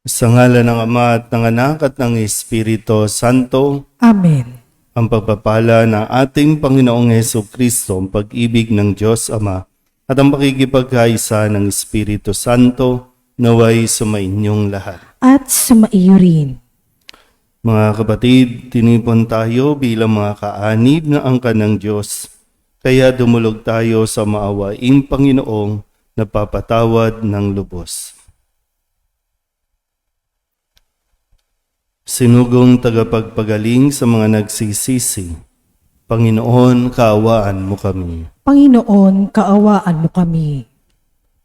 Sa ngalan ng Ama at ng Anak at ng Espiritu Santo, Amen. ang pagpapala ng ating Panginoong Hesukristo, ang pag-ibig ng Diyos Ama, at ang pakikipagkaisa ng Espiritu Santo, naway sumainyong lahat. At sumaiyo rin. Mga kapatid, tinipon tayo bilang mga kaanib na angkan ng Diyos, kaya dumulog tayo sa maawaing Panginoong napapatawad ng lubos. Sinugong tagapagpagaling sa mga nagsisisi, Panginoon, kaawaan mo kami. Panginoon, kaawaan mo kami.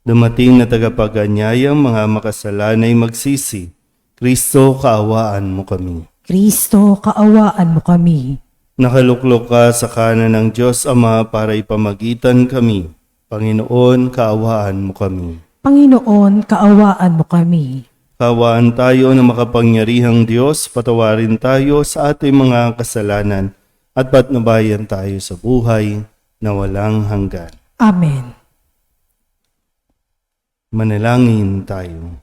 Dumating na tagapaganyayang mga makasalanay magsisi, Kristo, kaawaan mo kami. Kristo, kaawaan mo kami. Nakaluklok ka sa kanan ng Diyos Ama para ipamagitan kami. Panginoon, kaawaan mo kami. Panginoon, kaawaan mo kami. Kaawaan tayo ng makapangyarihang Diyos, patawarin tayo sa ating mga kasalanan at patnubayan tayo sa buhay na walang hanggan. Amen. Manalangin tayo.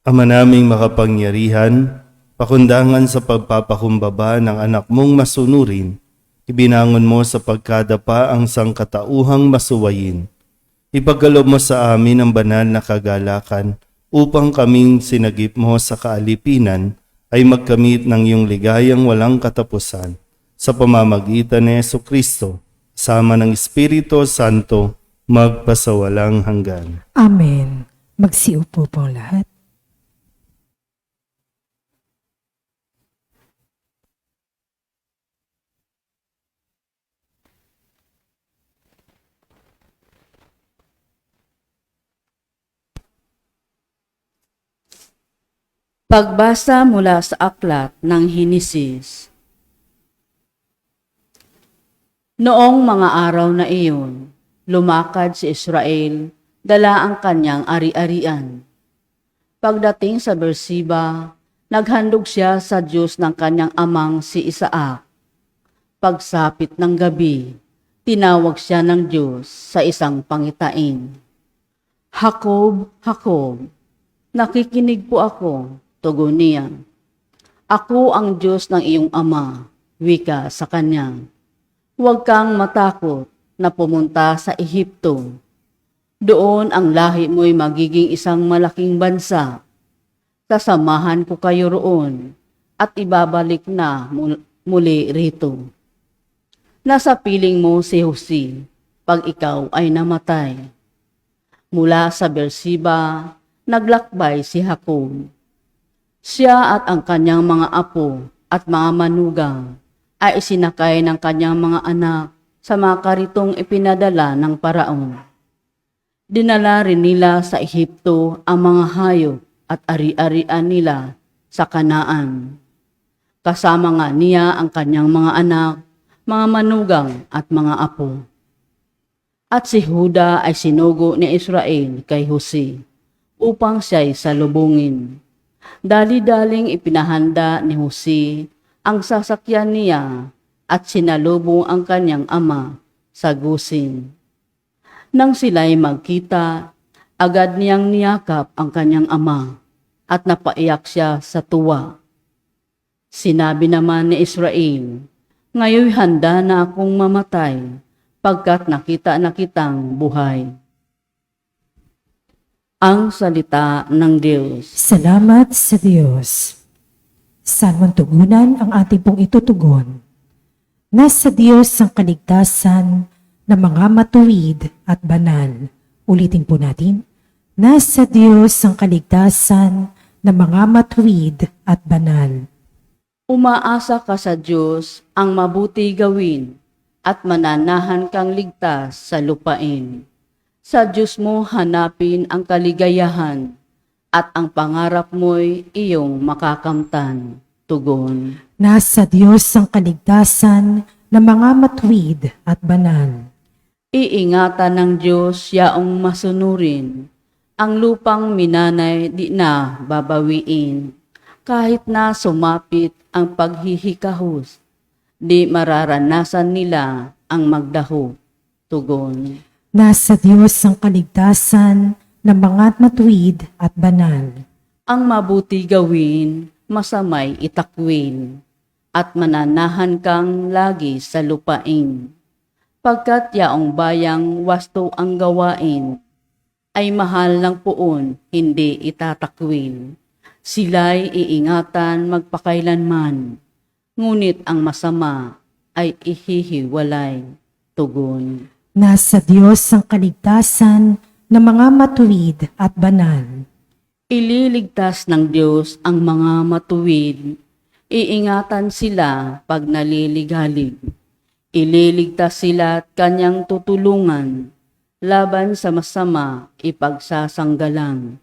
Ama naming makapangyarihan, pakundangan sa pagpapakumbaba ng anak mong masunurin, ibinangon mo sa pagkadapa ang sangkatauhang masuwayin. Ipagkaloob mo sa amin ang banal na kagalakan upang kaming sinagip mo sa kaalipinan ay magkamit ng iyong ligayang walang katapusan sa pamamagitan ni Jesucristo, sama ng Espiritu Santo, magpasawalang hanggan. Amen. Magsiupo po lahat. Pagbasa mula sa aklat ng Henesis. Noong mga araw na iyon, lumakad si Israel, dala ang kanyang ari-arian. Pagdating sa Beersheba, naghandog siya sa Diyos ng kanyang amang si Isaac. Pagsapit ng gabi, tinawag siya ng Diyos sa isang pangitain. Jacob, Jacob, nakikinig po ako. Tugon niya, ako ang Diyos ng iyong ama, wika sa kanya. Huwag kang matakot na pumunta sa Ehipto. Doon ang lahi mo'y magiging isang malaking bansa. Sasamahan ko kayo roon at ibabalik na muli rito. Nasa piling mo si Jose pag ikaw ay namatay. Mula sa Beersheba, naglakbay si Jacob. Siya at ang kanyang mga apo at mga manugang ay isinakay ng kanyang mga anak sa mga karitong ipinadala ng paraon. Dinala rin nila sa Ehipto ang mga hayop at ari-arian nila sa Kanaan. Kasama nga niya ang kanyang mga anak, mga manugang at mga apo. At si Juda ay sinugo ni Israel kay Jose upang siya'y salubungin. Dali-daling ipinahanda ni Jose ang sasakyan niya at sinalubong ang kanyang ama sa Gosen. Nang sila'y magkita, agad niyang niyakap ang kanyang ama at napaiyak siya sa tuwa. Sinabi naman ni Israel, ngayon handa na akong mamatay pagkat nakita na kitang buhay. Ang salita ng Diyos. Salamat sa Diyos. Saan man tugunan ang ating pong itutugon? Nasa Diyos ang kaligtasan ng mga matuwid at banal. Ulitin po natin. Nasa Diyos ang kaligtasan ng mga matuwid at banal. Umaasa ka sa Diyos ang mabuti gawin at mananahan kang ligtas sa lupain. Sa Diyos mo hanapin ang kaligayahan at ang pangarap mo'y iyong makakamtan. Tugon. Nasa Diyos ang kaligtasan ng mga matuwid at banal. Iingatan ng Diyos yaong masunurin. Ang lupang minanay di na babawiin. Kahit na sumapit ang paghihikahos, di mararanasan nila ang magdaho. Tugon. Nasa Diyos ang kaligtasan na mga matuwid at banal. Ang mabuti gawin, masamay itakwin, at mananahan kang lagi sa lupain. Pagkat yaong bayang wasto ang gawain, ay mahal ng puon, hindi itatakwin. Sila'y iingatan magpakailanman, ngunit ang masama ay ihihiwalay, tugon. Nasa Diyos ang kaligtasan ng mga matuwid at banal. Ililigtas ng Diyos ang mga matuwid, iingatan sila pag naliligalig. Ililigtas sila at kanyang tutulungan, laban sa masama ipagsasanggalang,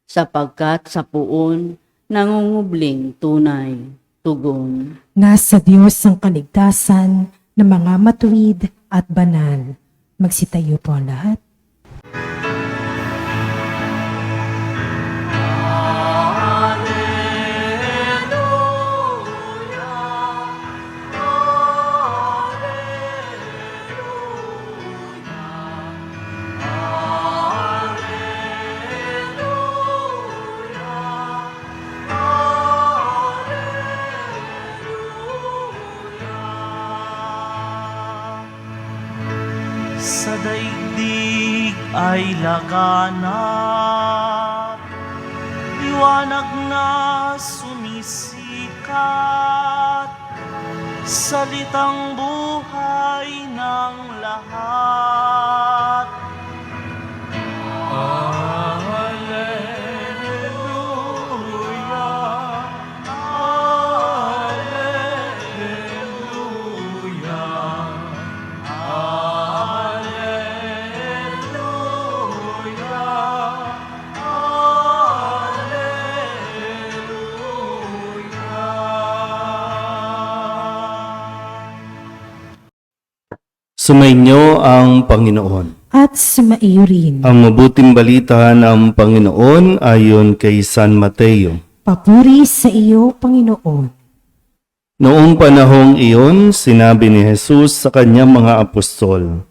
sapagkat sa puon nangungubling tunay, tugon. Nasa Diyos ang kaligtasan ng mga matuwid at banal. Magsitayo po ang lahat. Sa daigdig ay laganap, liwanag na sumisikat, salitang buhay ng lahat. Alleluia, Alleluia. Sumainyo ang Panginoon. At sumaiyo rin. Ang mabuting balita ng Panginoon ayon kay San Mateo. Papuri sa iyo, Panginoon. Noong panahong iyon, sinabi ni Jesus sa kanyang mga apostol,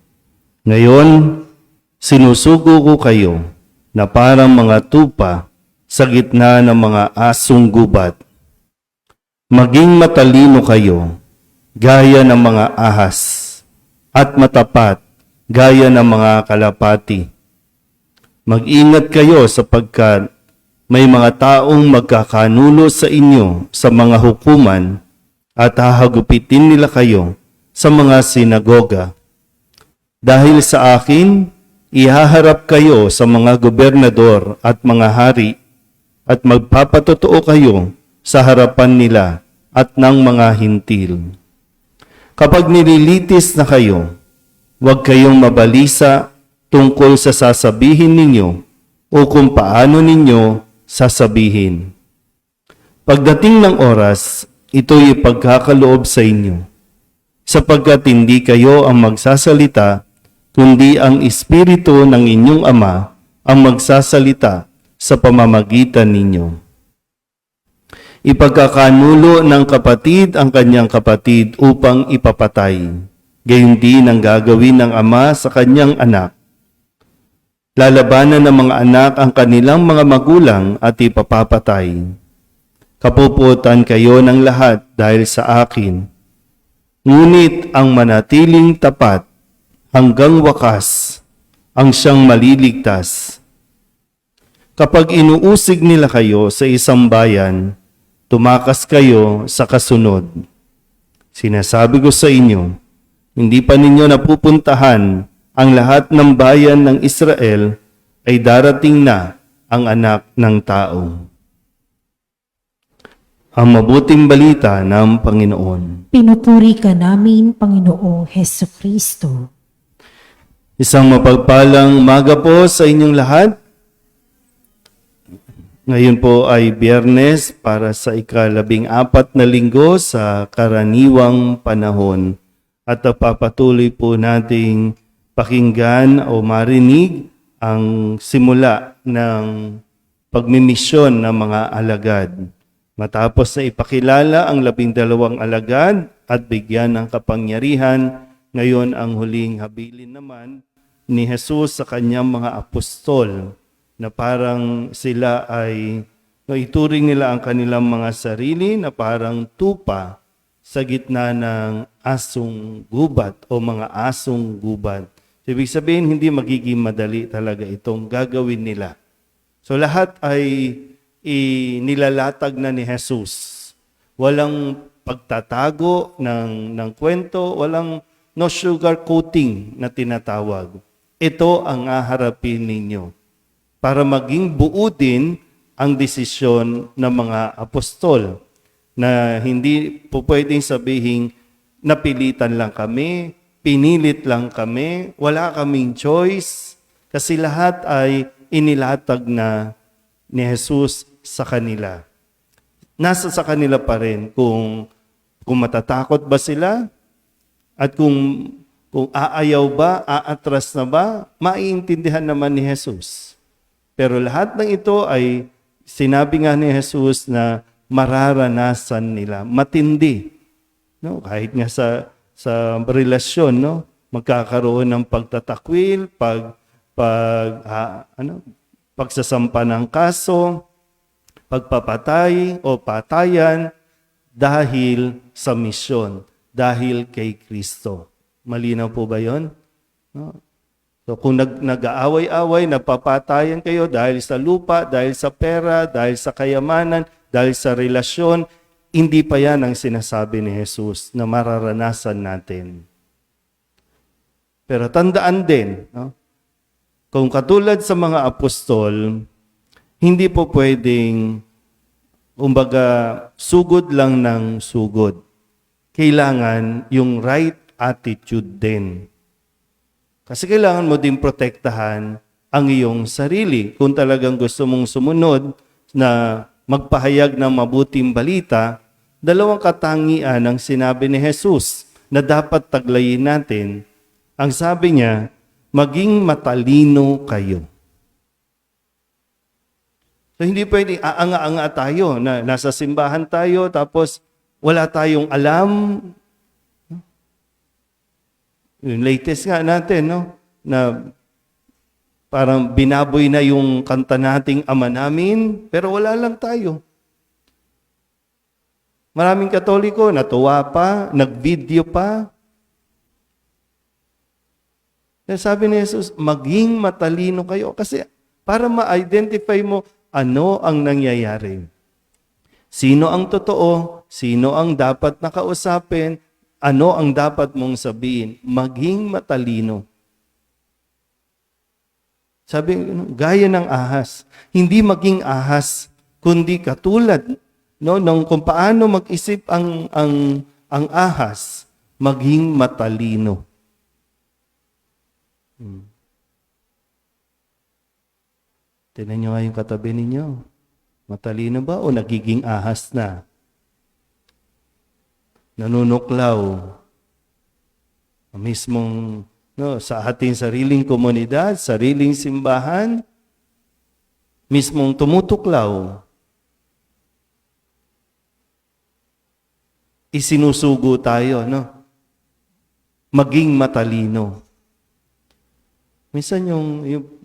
"Ngayon, sinusugo ko kayo na parang mga tupa sa gitna ng mga asong gubat. Maging matalino kayo, gaya ng mga ahas, at matapat, gaya ng mga kalapati. Mag-ingat kayo sapagkat may mga taong magkakanulo sa inyo sa mga hukuman at hahagupitin nila kayo sa mga sinagoga. Dahil sa akin, ihaharap kayo sa mga gobernador at mga hari at magpapatotoo kayo sa harapan nila at ng mga hintil. Kapag nililitis na kayo, huwag kayong mabalisa tungkol sa sasabihin ninyo o kung paano ninyo sasabihin. Pagdating ng oras, ito'y ipagkakaloob sa inyo, sapagkat hindi kayo ang magsasalita, kundi ang Espiritu ng inyong Ama ang magsasalita sa pamamagitan ninyo. Ipagkakanulo ng kapatid ang kanyang kapatid upang ipapatay. Gayon din ang gagawin ng ama sa kanyang anak. Lalabanan ng mga anak ang kanilang mga magulang at ipapapatay. Kapuputan kayo ng lahat dahil sa akin. Ngunit ang manatiling tapat hanggang wakas ang siyang maliligtas. Kapag inuusig nila kayo sa isang bayan, tumakas kayo sa kasunod. Sinasabi ko sa inyo, hindi pa ninyo napupuntahan ang lahat ng bayan ng Israel ay darating na ang anak ng tao. Ang mabuting balita ng Panginoon. Pinupuri ka namin, Panginoong Heso Kristo. Isang mapagpalang umaga po sa inyong lahat. Ngayon po ay Biyernes para sa ika-14 na linggo sa karaniwang panahon at papatuloy po nating pakinggan o marinig ang simula ng pagmimisyon ng mga alagad. Matapos na ipakilala ang 12 alagad at bigyan ng kapangyarihan, ngayon ang huling habilin naman ni Jesus sa kanyang mga apostol na parang sila ay ituring nila ang kanilang mga sarili na parang tupa sa gitna ng asong gubat o mga asong gubat. So, ibig sabihin, hindi magiging madali talaga itong gagawin nila. So lahat ay nilalatag na ni Jesus. Walang pagtatago ng kwento, walang no sugar coating na tinatawag. Ito ang haharapin ninyo para maging buo din ang desisyon ng mga apostol na hindi po pwedeng sabihin napilitan lang kami, pinilit lang kami, wala kaming choice kasi lahat ay inilatag na ni Jesus sa kanila. Nasa sa kanila pa rin kung matatakot ba sila at kung aayaw ba, aatras na ba, maiintindihan naman ni Jesus. Pero lahat ng ito ay sinabi nga ni Jesus na mararanasan nila, matindi. No? Kahit nga sa relasyon, no? Magkakaroon ng pagtatakwil, pagsasampa ng kaso, pagpapatay o patayan dahil sa misyon, dahil kay Kristo. Malinaw po ba yun? No? So kung nag-aaway-away, napapatayan kayo dahil sa lupa, dahil sa pera, dahil sa kayamanan, dahil sa relasyon, hindi pa yan ang sinasabi ni Jesus na mararanasan natin. Pero tandaan din, no? Kung katulad sa mga apostol, hindi po pwedeng, sugod lang ng sugod. Kailangan yung right attitude din. Kasi kailangan mo din protektahan ang iyong sarili. Kung talagang gusto mong sumunod na magpahayag ng mabuting balita, dalawang katangian ang sinabi ni Jesus na dapat taglayin natin. Ang sabi niya, maging matalino kayo. So hindi pwedeng aanga-anga tayo na nasa simbahan tayo tapos wala tayong alam. Yung latest nga natin, no? Na parang binaboy na yung kanta nating Ama Namin, pero wala lang tayo. Maraming Katoliko, natuwa pa, nag-video pa. Kaya sabi ni Jesus, maging matalino kayo. Kasi para ma-identify mo ano ang nangyayari. Sino ang totoo? Sino ang dapat nakausapin? Ano ang dapat mong sabihin? Maging matalino. Sabi, gaya ng ahas. Hindi maging ahas, kundi katulad ng kung paano mag-isip ang ahas, maging matalino. Tignan nyo nga yung katabi ninyo. Matalino ba o nagiging ahas na? Nanunuklaw. Mismong sa ating sariling komunidad, sariling simbahan, mismong tumutuklaw. Isinusugo tayo, no? Maging matalino. Minsan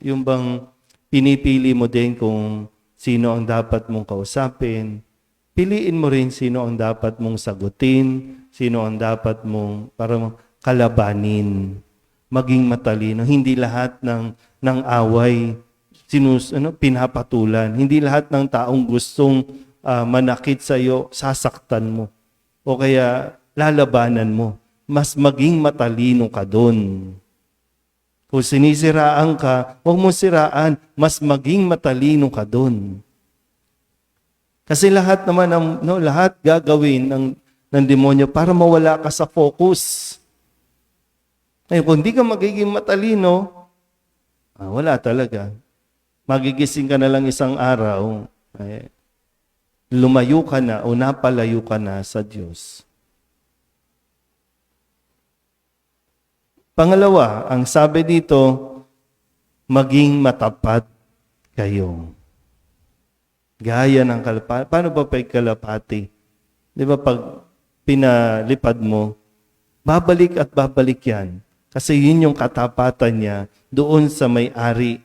yung bang pinipili mo din kung sino ang dapat mong kausapin, piliin mo rin sino ang dapat mong sagutin, sino ang dapat mong parang kalabanin. Maging matalino. Hindi lahat ng away pinapatulan. Hindi lahat ng taong gustong manakit sa iyo, sasaktan mo. O kaya lalabanan mo. Mas maging matalino ka doon. Kung sinisiraan ka, huwag mo siraan, mas maging matalino ka doon. Kasi lahat naman lahat gagawin ng demonyo para mawala ka sa focus. Ngayon, kung di ka magiging matalino, wala talaga. Magigising ka na lang isang araw, lumayo ka na o napalayo ka na sa Diyos. Pangalawa, ang sabi dito, maging matapat kayo. Gaya ng kalapati. Paano ba kalapati? Di ba pag pinalipad mo, babalik at babalik yan. Kasi yun yung katapatan niya doon sa may-ari.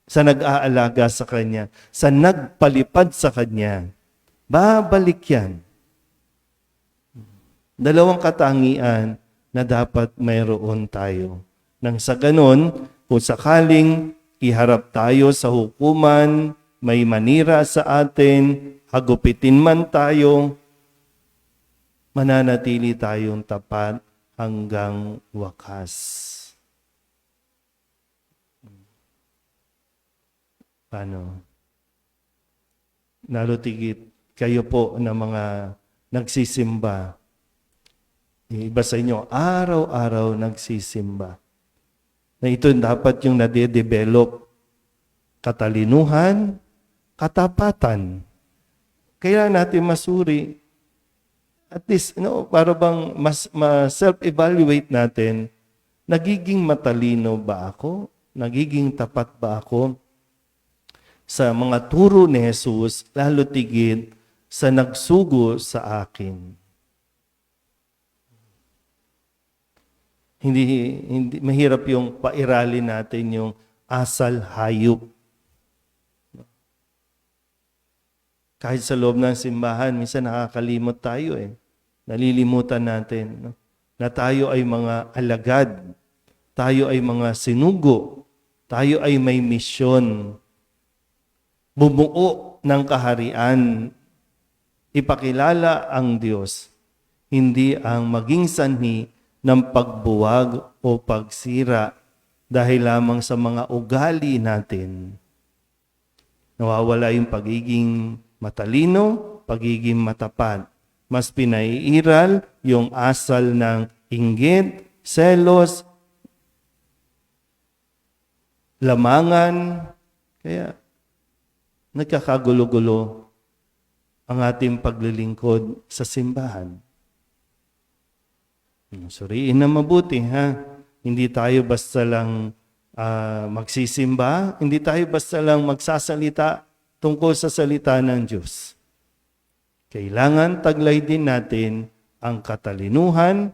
sa nag-aalaga sa Kanya, sa nagpalipad sa Kanya. Babalik yan. Dalawang katangian na dapat mayroon tayo. Nang sa ganon, kung sakaling iharap tayo sa hukuman, may manira sa atin, hagupitin man tayo, mananatili tayong tapat hanggang wakas. Paano? Lalo tigit, kayo po na mga nagsisimba. Yung iba sa inyo, araw-araw nagsisimba. Na ito dapat yung nade-develop. Katalinuhan, katapatan. Kaya natin masuri. At least, para bang self-evaluate natin, nagiging matalino ba ako? Nagiging tapat ba ako sa mga turo ni Jesus, lalo tigit sa nagsugo sa akin? Hindi mahirap yung pairalin natin yung asal hayop. Kahit sa loob ng simbahan, minsan nakakalimot tayo Nalilimutan natin na tayo ay mga alagad. Tayo ay mga sinugo. Tayo ay may misyon. Bumuo ng kaharian. Ipakilala ang Diyos. Hindi ang maging sanhi ng pagbuwag o pagsira dahil lamang sa mga ugali natin. Nawawala yung pagiging matalino, pagiging matapat. Mas pinaiiral yung asal ng inggit, selos, lamangan. Kaya nagkakagulo-gulo ang ating paglilingkod sa simbahan. Suriin na mabuti, ha? Hindi tayo basta lang magsisimba, hindi tayo basta lang magsasalita tungkol sa salita ng Diyos. Kailangan taglay din natin ang katalinuhan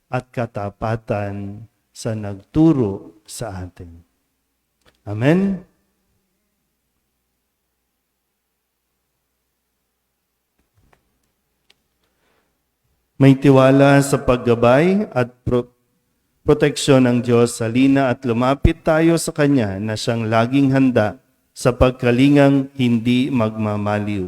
at katapatan sa nagturo sa atin. Amen? May tiwala sa paggabay at proteksyon ng Diyos sa lina at lumapit tayo sa Kanya na siyang laging handa sa pagkalingang hindi magmamaliw.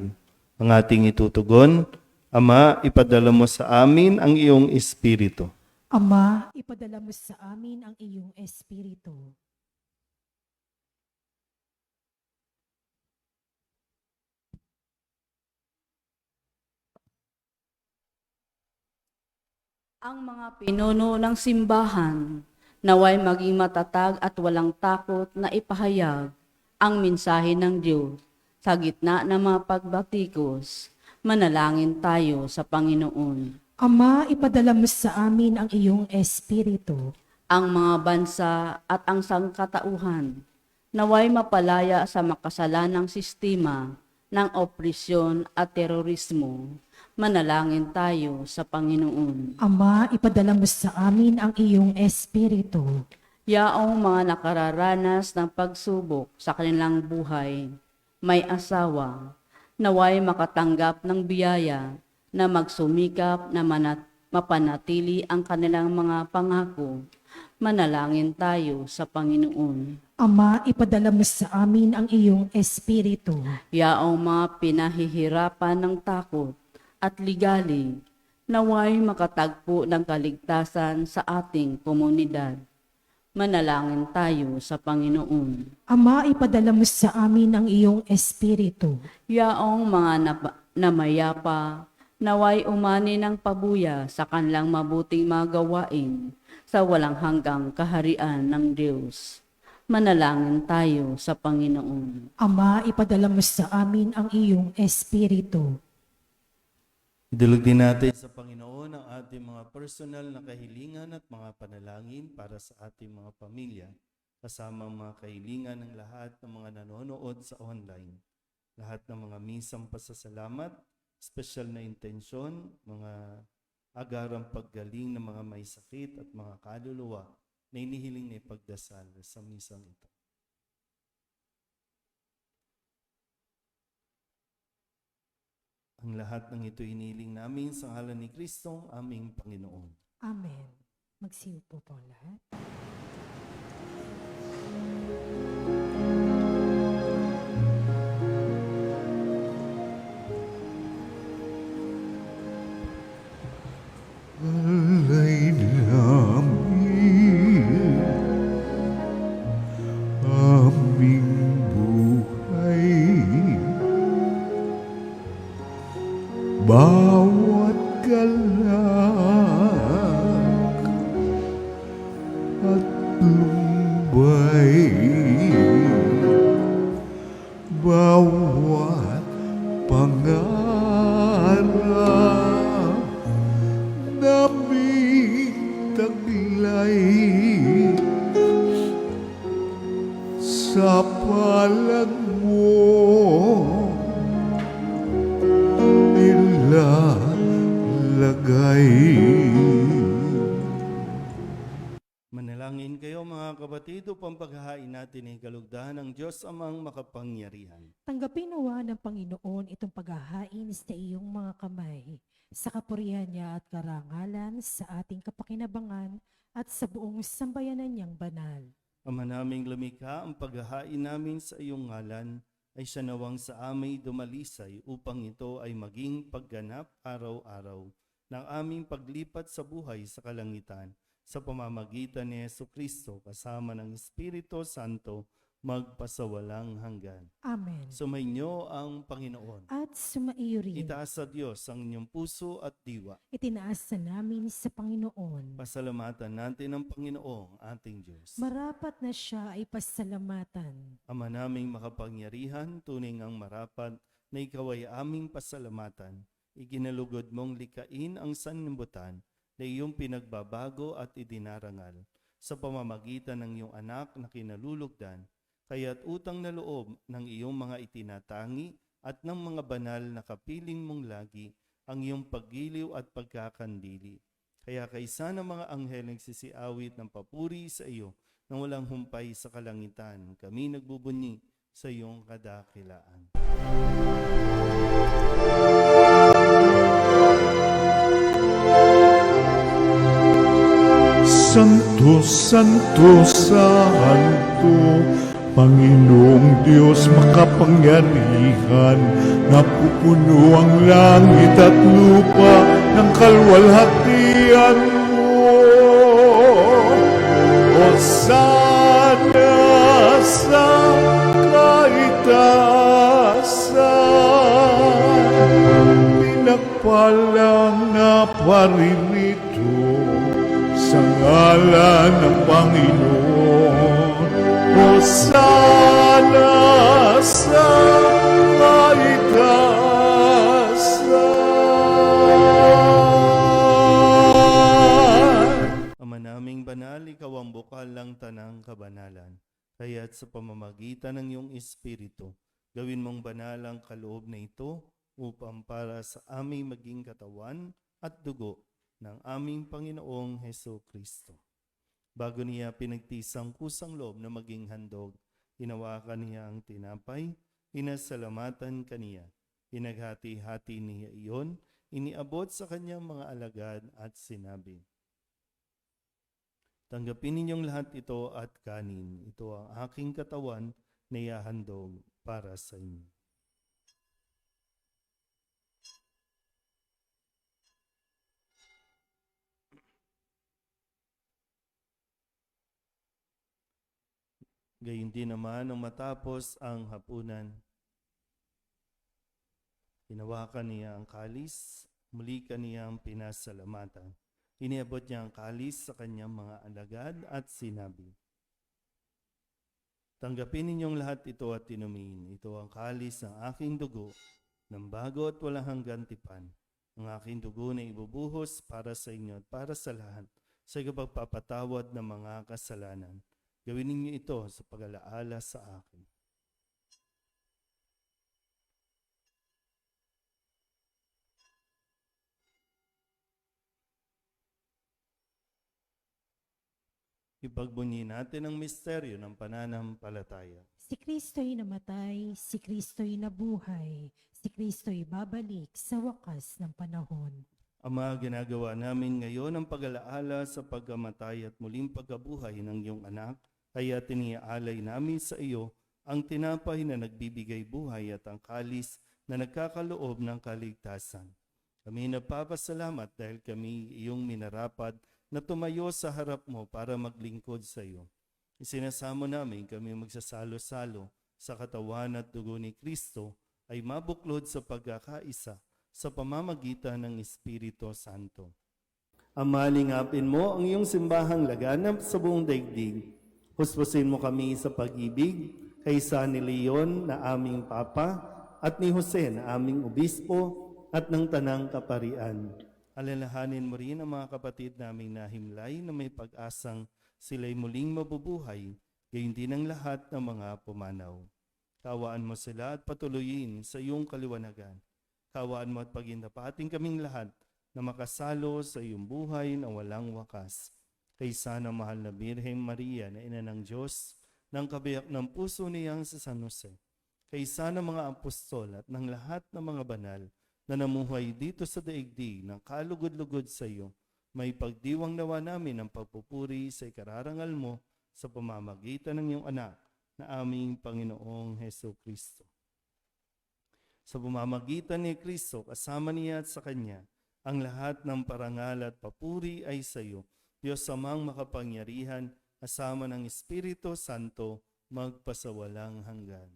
Ang ating itutugon, Ama, ipadala mo sa amin ang iyong Espiritu. Ama, ipadala mo sa amin ang iyong Espiritu. Ang mga pinuno ng simbahan, naway maging matatag at walang takot na ipahayag ang mensahe ng Diyos sa gitna ng mga pagbatikos. Manalangin tayo sa Panginoon. Ama, ipadala mo sa amin ang iyong Espiritu. Ang mga bansa at ang sangkatauhan, naway mapalaya sa makasalanang sistema ng opresyon at terorismo. Manalangin tayo sa Panginoon. Ama, ipadala mo sa amin ang iyong Espiritu. Yaong mga nakararanas ng pagsubok sa kanilang buhay, may asawa, naway makatanggap ng biyaya na magsumikap na mapanatili ang kanilang mga pangako. Manalangin tayo sa Panginoon. Ama, ipadala mo sa amin ang iyong Espiritu. Yaong mga pinahihirapan ng takot at ligali, naway makatagpo ng kaligtasan sa ating komunidad. Manalangin tayo sa Panginoon. Ama, ipadala mo sa amin ang iyong Espiritu. Yaong mga namayapa, naway umani ng pabuya sa kanilang mabuting mga gawain sa walang hanggang kaharian ng Diyos. Manalangin tayo sa Panginoon. Ama, ipadala mo sa amin ang iyong Espiritu. Idulog din natin sa Panginoon ang ating mga personal na kahilingan at mga panalangin para sa ating mga pamilya, kasama ang mga kahilingan ng lahat ng mga nanonood sa online. Lahat ng mga misang pasasalamat, special na intensyon, mga agarang paggaling ng mga may sakit at mga kaluluwa na inihiling na ipagdasal sa misang ito. Ang lahat ng ito hiniling namin sa ngalan ni Kristong aming Panginoon. Amen. Magsiupo po ang lahat. Alay namin aming buhay, bawat galak at lumbay, bawat pangarap naming taglay sa palad mo nilalagay. Manalangin kayo mga kapatid upang paghahain natin ay kalugdahan ng Diyos amang makapangyarihan. Tanggapin nawa ng Panginoon itong paghahain sa iyong mga kamay, sa kapurihan niya at karangalan, sa ating kapakinabangan at sa buong sambayanan niyang banal. Ama naming lumikha, ang paghahain namin sa iyong ngalan ay siya nawang sa amay dumalisay upang ito ay maging pagganap araw-araw ng aming paglipat sa buhay sa kalangitan sa pamamagitan ni Jesucristo kasama ng Espiritu Santo magpasawalang hanggan. Amen. Sumainyo ang Panginoon. At sumaiyo rin, Itaas sa Diyos ang inyong puso at diwa. itinaas na namin sa Panginoon. Pasalamatan natin ang Panginoong ating Diyos. Marapat na siya ay pasalamatan. Ama naming makapangyarihan, tuning ang marapat na ikaw ay aming pasalamatan. Iginalugod mong likain ang sanlibutan na iyong pinagbabago at idinarangal sa pamamagitan ng iyong anak na kinalulugdan, kaya't utang na loob ng iyong mga itinatangi at ng mga banal na kapiling mong lagi ang iyong paggiliw at pagkakandili. Kaya kaysa ng mga anghel nagsisiawit ng papuri sa iyo nang walang humpay sa kalangitan, kami nagbubunyi sa iyong kadakilaan. Santo, Santo, Santo, Panginoong Diyos makapangyarihan, napupuno ang langit at lupa ng kalwalhatian mo. Hosana sa kaitaasan, pinagpalang na paririto sa ngalan ng Panginoon. Hosana sa kaitaasan. Ama naming banal, ikaw ang bukal ng tanang kabanalan. Kaya't sa pamamagitan ng iyong Espiritu, gawin mong banal ang kaloob na ito upang para sa aming maging katawan at dugo ng aming Panginoong Heso Kristo. Bago niya pinagtisang kusang loob na maging handog, hinawakan niya ang tinapay, inasalamatan kaniya, pinaghati-hati niya iyon, iniabot sa kanyang mga alagad at sinabi, "Tanggapin ninyong lahat ito at kanin. Ito ang aking katawan na ihahandog para sa inyo." Gayun din naman nang matapos ang hapunan, hinawakan niya ang kalis, muli kaniyang pinasalamatan. Iniabot niya ang kalis sa kanyang mga alagad at sinabi, "Tanggapin ninyong lahat ito at inumin. Ito ang kalis ng aking dugo, ng bago at walang hanggang tipan. Ang aking dugo na ibubuhos para sa inyo at para sa lahat sa pagpapatawad ng mga kasalanan. Gawin ninyo ito sa pag-alaala sa akin." Ipagbunyi natin ang misteryo ng pananampalataya. Si Kristo'y namatay, si Kristo'y nabuhay, si Kristo'y babalik sa wakas ng panahon. Ama, ginagawa namin ngayon ang pag-alaala sa pagkamatay at muling pagkabuhay ng iyong anak, kaya tiniaalay namin sa iyo ang tinapay na nagbibigay buhay at ang kalis na nagkakaloob ng kaligtasan. Kami nagpapasalamat dahil kami iyong minarapat na tumayo sa harap mo para maglingkod sa iyo. Isinasamo namin kami magsasalo-salo sa katawan at dugo ni Kristo ay mabuklod sa pagkakaisa sa pamamagitan ng Espiritu Santo. Ama, lingapin mo ang iyong simbahang laganap sa buong daigdig. Huspusin mo kami sa pag-ibig kaysa ni Leon na aming Papa at ni Jose na aming Obispo at ng Tanang Kaparian. Alalahanin mo rin ang mga kapatid naming nahimlay na may pag-asang sila'y muling mabubuhay, gayon din ang lahat ng mga pumanaw. Kawaan mo sila at patuloyin sa iyong kaliwanagan. Kawaan mo at pagindapating kaming lahat na makasalo sa iyong buhay na walang wakas. Kaysa ng mahal na Birheng Maria na ina ng Diyos, ng kabiyak ng puso niyang sa San Jose, kaysa ng mga apostol at ng lahat ng mga banal na namuhay dito sa daigdig ng kalugod-lugod sa iyo, may pagdiwang nawa namin ang pagpupuri sa ikararangal mo sa pamamagitan ng iyong anak na aming Panginoong Heso Kristo. Sa pamamagitan ni Kristo, kasama niya at sa Kanya, ang lahat ng parangal at papuri ay sa iyo, Diyos amang makapangyarihan, kasama ng Espiritu Santo, magpasawalang hanggan.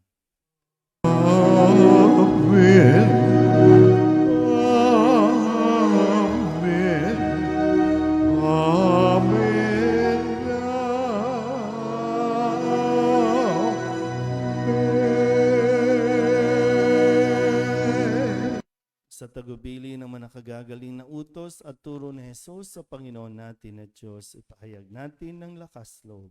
Amen. Amen. Amen. Amen. Sa tagubili ng mga nakagagaling na utos at turo ni Jesus sa Panginoon natin at Diyos, ipahayag natin ng lakas loob.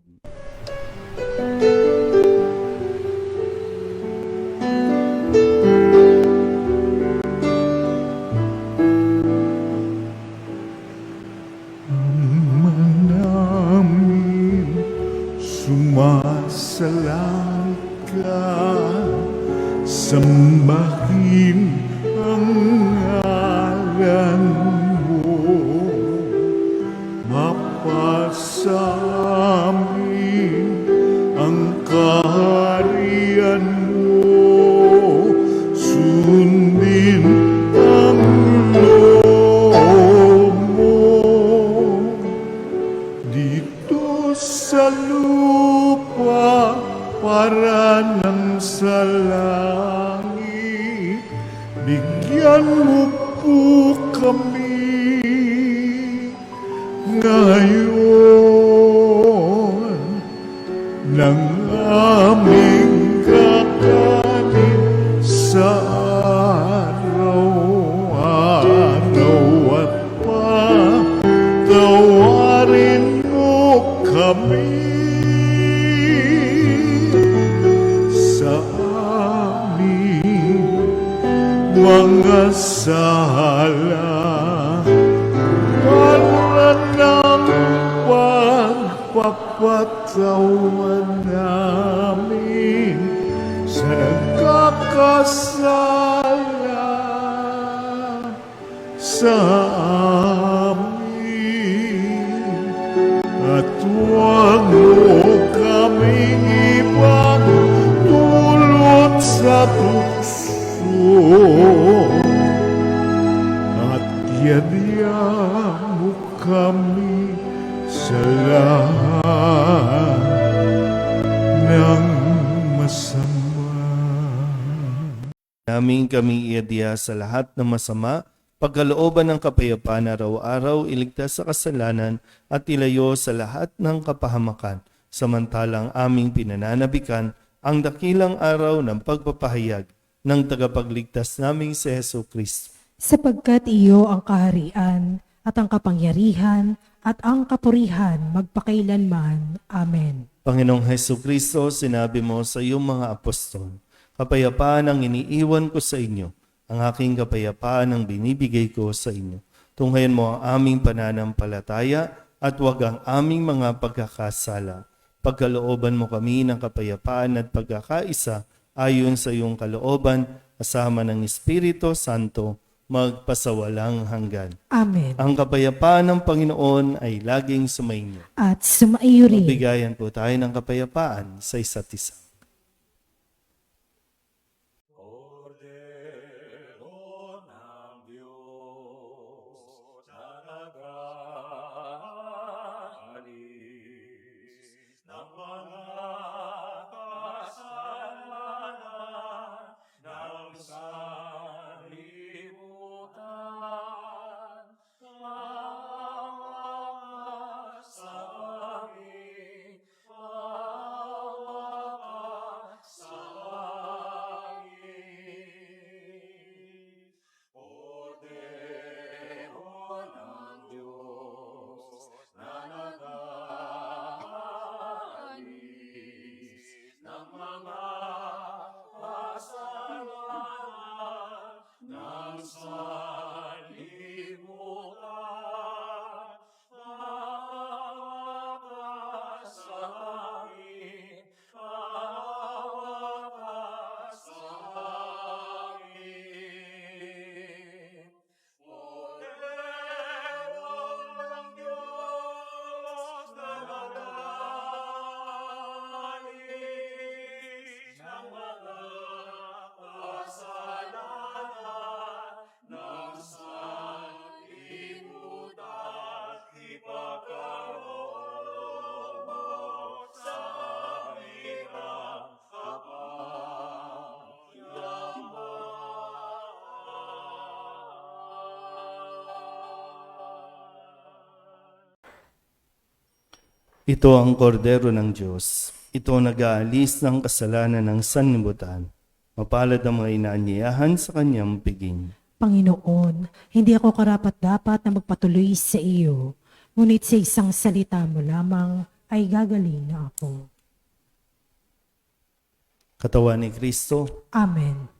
Ama namin, sumasalangit ka, sambahin ang ngalan mo, mapasa amin ang kaharian mo, sundin ang loob mo dito sa lupa para ng sa langit. Bigyan mo po kami ngayon ng aming kakanin sa araw-araw at patawarin mo kami sa aming mga sala para ng pagpapatawan namin sa nagkakasala sa amin. At huwag mo kaming ipagdulot sa tukso, at yadya mo kami sa lahat ng masama. Namin kami iadya sa lahat ng masama, pagkalooban ng kapayapaan araw-araw, iligtas sa kasalanan at ilayo sa lahat ng kapahamakan, samantalang aming pinananabikan ang dakilang araw ng pagpapahayag ng tagapagligtas naming si Heso Kristo. Sapagkat iyo ang kaharian at ang kapangyarihan at ang kapurihan magpakailanman. Amen. Panginoong Heso Kristo, sinabi mo sa iyong mga apostol, kapayapaan ang iniiwan ko sa inyo, ang aking kapayapaan ang binibigay ko sa inyo. Tunghayan mo ang aming pananampalataya at huwag ang aming mga pagkakasala. pagkalooban mo kami ng kapayapaan at pagkakaisa ayon sa iyong kalooban, kasama ng Espiritu Santo, magpasawalang hanggan. Amen. Ang kapayapaan ng Panginoon ay laging sumainyo. At sumaiyo rin. Magbigayan po tayo ng kapayapaan sa isa't isa. Ito ang kordero ng Diyos. Ito ang nag-aalis ng kasalanan ng sanlibutan. Mapalad ang mga inaanyayahan sa kanyang piging. Panginoon, hindi ako karapat-dapat na magpatuloy sa iyo, ngunit sa isang salita mo lamang ay gagaling na ako. Katawan ni Kristo, Amen.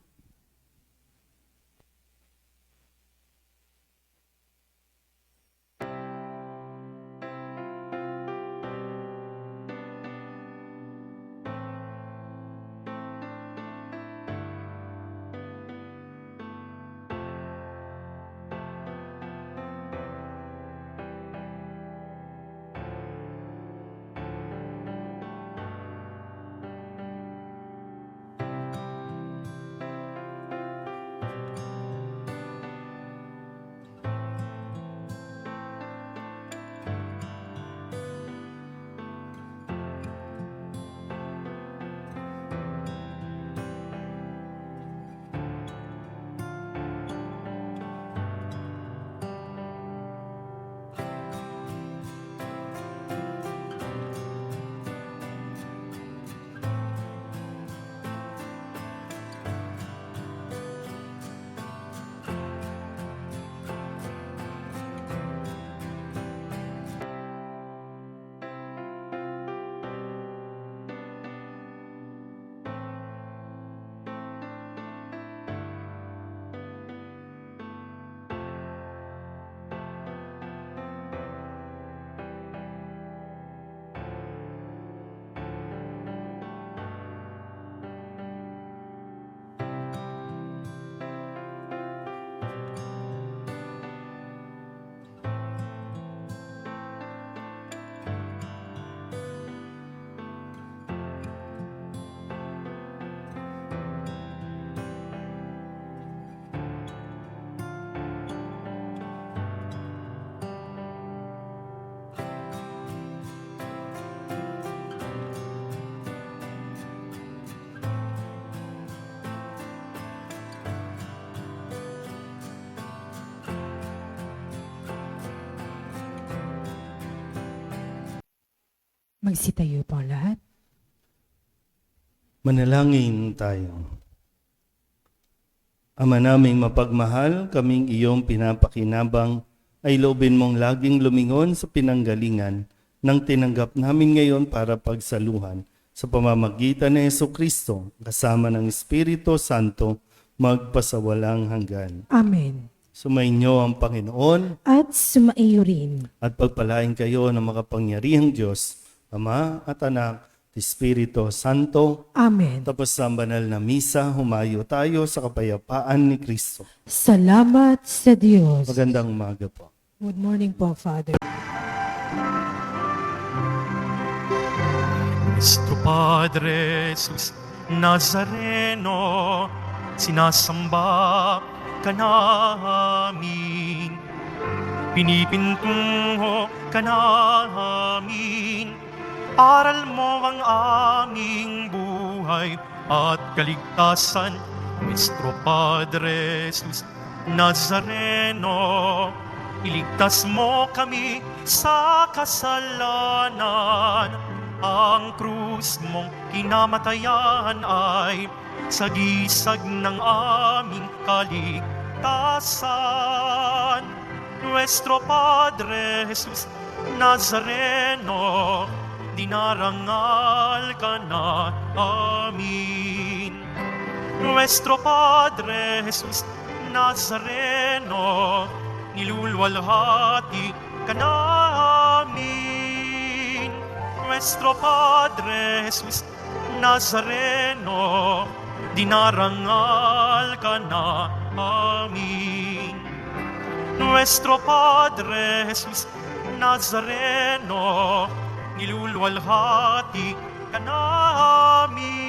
Magsitayo po ang lahat. manalangin tayo. Ama naming mapagmahal, kaming iyong pinapakinabang, ay loobin mong laging lumingon sa pinanggalingan ng tinanggap namin ngayon para pagsaluhan sa pamamagitan ni Jesucristo kasama ng Espiritu Santo magpasawalang hanggan. Amen. Sumainyo ang Panginoon At sumaiyo rin. at pagpalain kayo ng makapangyarihang Diyos, Ama at Anak at Espiritu Santo. Amen. Tapos sa banal na misa, humayo tayo sa kapayapaan ni Kristo. Salamat sa Diyos. Magandang umaga po. Good morning po, Father. Nuestro Padre Jesus Nazareno, sinasamba ka namin, pinipintungo ka namin, aral mo ang aming buhay at kaligtasan. Nuestro Padre Jesus Nazareno, iligtas mo kami sa kasalanan. Ang krus mong kinamatayan ay sagisag ng aming kaligtasan. Nuestro Padre Jesus Nazareno, dinarangal ka na amin. Nuestro Padre Jesus Nazareno, nilulwalhati ka namin. Nuestro Padre Jesus Nazareno, dinarangal ka na amin. Nuestro Padre Jesus Nazareno, nilulwalhati ka namin.